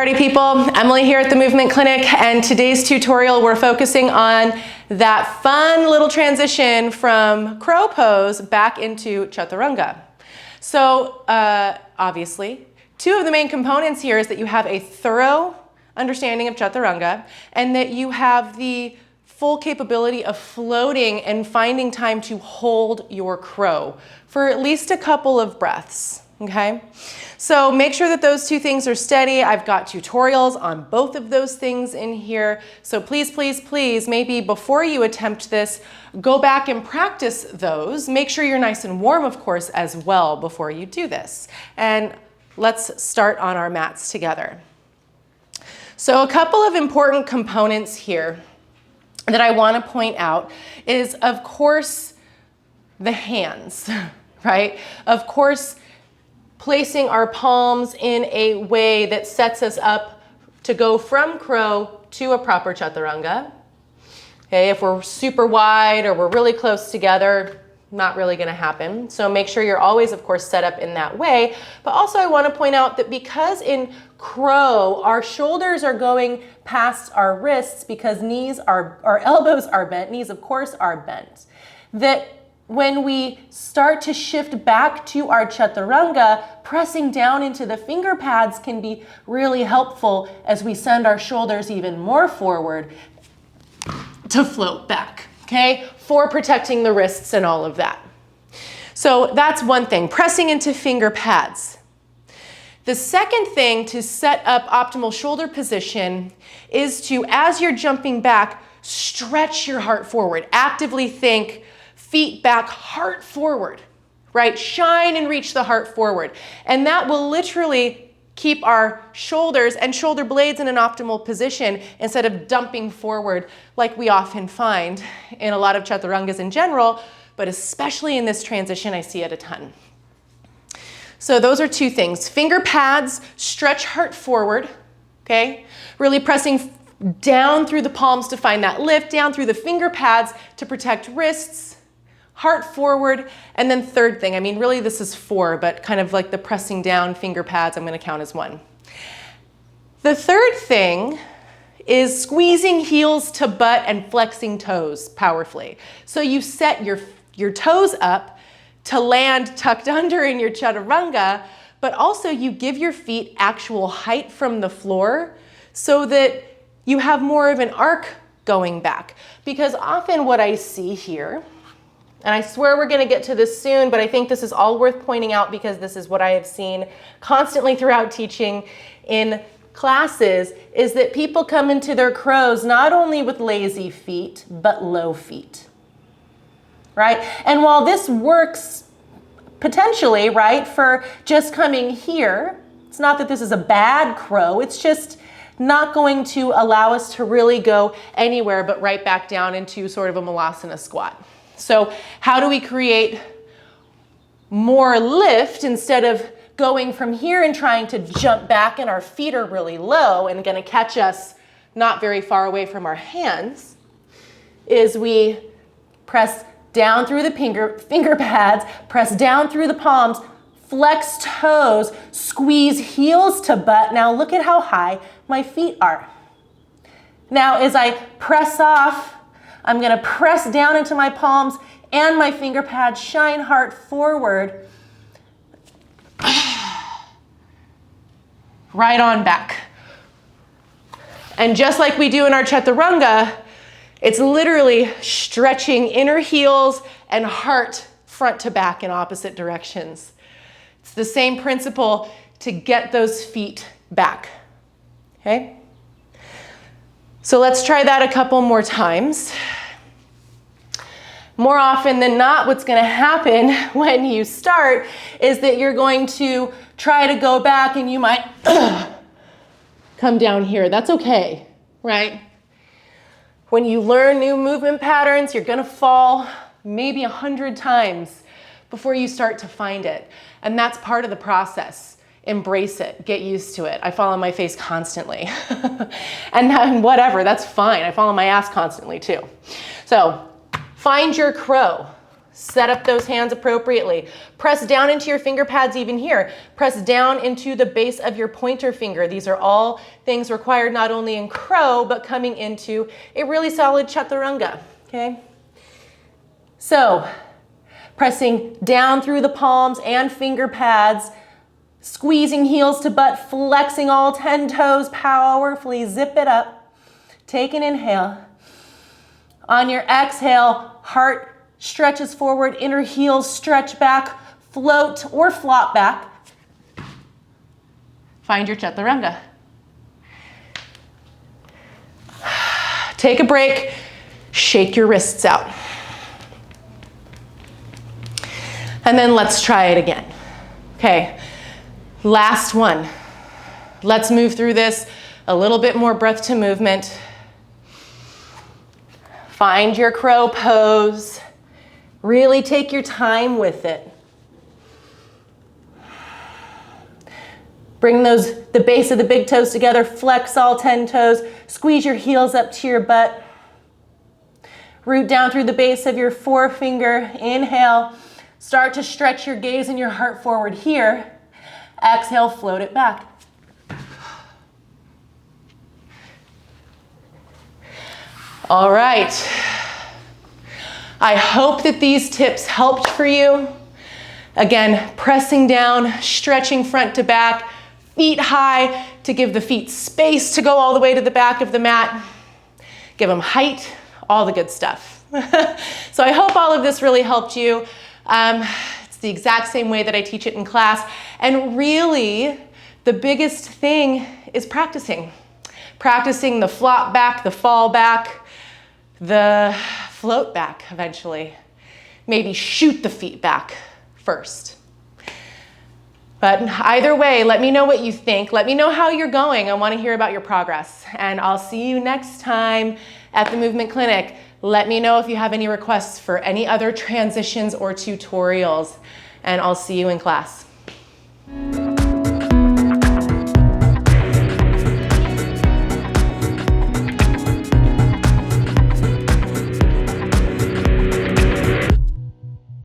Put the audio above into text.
party people, Emily here at the Movement Clinic, and today's tutorial we're focusing on that fun little transition from crow pose back into Chaturanga. So obviously, two of the main components here is that you have a thorough understanding of Chaturanga and that you have the full capability of floating and finding time to hold your crow for at least a couple of breaths. Okay, so make sure that those two things are steady. I've got tutorials on both of those things in here. So please, please, please, maybe before you attempt this, go back and practice those. Make sure you're nice and warm, of course, as well before you do this. And let's start on our mats together. So a couple of important components here that I want to point out is, of course, the hands, right? Of course, placing our palms in a way that sets us up to go from crow to a proper Chaturanga. Okay, if we're super wide or we're really close together, not really going to happen. So make sure you're always, of course, set up in that way. But also I want to point out that because in crow, our shoulders are going past our wrists because our elbows are bent, knees, of course, are bent, that when we start to shift back to our Chaturanga, pressing down into the finger pads can be really helpful as we send our shoulders even more forward to float back, okay? For protecting the wrists and all of that. So that's one thing, pressing into finger pads. The second thing to set up optimal shoulder position is to, as you're jumping back, stretch your heart forward. Actively think, feet back, heart forward, right? Shine and reach the heart forward. And that will literally keep our shoulders and shoulder blades in an optimal position instead of dumping forward like we often find in a lot of Chaturangas in general, but especially in this transition, I see it a ton. So those are two things. Finger pads, stretch heart forward, okay? Really pressing down through the palms to find that lift, down through the finger pads to protect wrists, heart forward, and then third thing, I mean, really this is four, but kind of like the pressing down finger pads, I'm gonna count as one. The third thing is squeezing heels to butt and flexing toes powerfully. So you set your toes up to land tucked under in your Chaturanga, but also you give your feet actual height from the floor so that you have more of an arc going back. Because often what I see here, and I swear we're gonna get to this soon, but I think this is all worth pointing out because this is what I have seen constantly throughout teaching in classes, is that people come into their crows not only with lazy feet, but low feet, right? And while this works potentially, right, for just coming here, it's not that this is a bad crow, it's just not going to allow us to really go anywhere but right back down into sort of a malasana squat. So how do we create more lift instead of going from here and trying to jump back and our feet are really low and going to catch us not very far away from our hands, is we press down through the finger pads, press down through the palms, flex toes, squeeze heels to butt. Now look at how high my feet are. Now as I press off, I'm gonna press down into my palms and my finger pads, shine heart forward. Right on back. And just like we do in our Chaturanga, it's literally stretching inner heels and heart front to back in opposite directions. It's the same principle to get those feet back, okay? So let's try that a couple more times. More often than not, what's going to happen when you start is that you're going to try to go back and you might come down here. That's okay, right? When you learn new movement patterns, you're going to fall maybe 100 times before you start to find it. And that's part of the process. Embrace it, get used to it. I fall on my face constantly. and whatever, that's fine. I fall on my ass constantly too. So find your crow. Set up those hands appropriately. Press down into your finger pads even here. Press down into the base of your pointer finger. These are all things required not only in crow, but coming into a really solid chaturanga, okay? So, pressing down through the palms and finger pads, squeezing heels to butt, flexing all 10 toes powerfully, zip it up. Take an inhale. On your exhale, heart stretches forward, inner heels stretch back, float or flop back. Find your chaturanga. Take a break, shake your wrists out. And then let's try it again. Okay, last one. Let's move through this, a little bit more breath to movement. Find your crow pose. Really take your time with it. Bring the base of the big toes together, flex all 10 toes, squeeze your heels up to your butt. Root down through the base of your forefinger, inhale. Start to stretch your gaze and your heart forward here. Exhale, float it back. All right. I hope that these tips helped for you. Again, pressing down, stretching front to back, feet high to give the feet space to go all the way to the back of the mat. Give them height, all the good stuff. So I hope all of this really helped you. It's the exact same way that I teach it in class. And really, the biggest thing is practicing. Practicing the flop back, the fall back, the float back eventually. Maybe shoot the feet back first. But either way, let me know what you think. Let me know how you're going. I want to hear about your progress. And I'll see you next time at the Movement Clinic. Let me know if you have any requests for any other transitions or tutorials. And I'll see you in class.